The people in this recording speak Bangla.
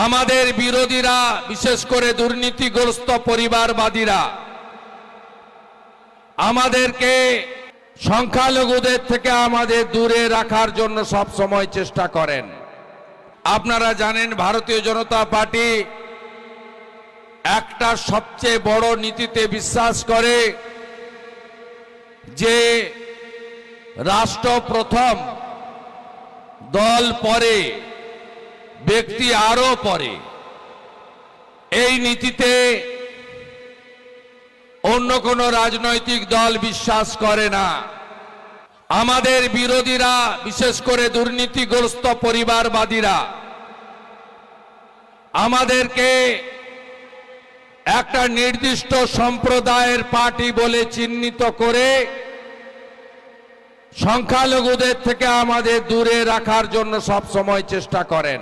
আমাদের বিরোধীরা বিশেষ করে দুর্নীতিগ্রস্ত পরিবারবাদীরা আমাদেরকে সংখ্যালঘুদের থেকে আমাদের দূরে রাখার জন্য সব সময় চেষ্টা করেন। আপনারা জানেন ভারতীয় জনতা পার্টি একটা সবচেয়ে বড় নীতিতে বিশ্বাস করে যে রাষ্ট্র প্রথম, দল পরে, ব্যক্তি আরো পরে। এই নীতিতে অন্য কোন রাজনৈতিক দল বিশ্বাস করে না। আমাদের বিরোধীরা বিশেষ করে দুর্নীতিগ্রস্ত পরিবারবাদীরা আমাদেরকে একটা নির্দিষ্ট সম্প্রদায়ের পার্টি বলে চিহ্নিত করে সংখ্যালঘুদের থেকে আমাদের দূরে রাখার জন্য সব সময় চেষ্টা করেন।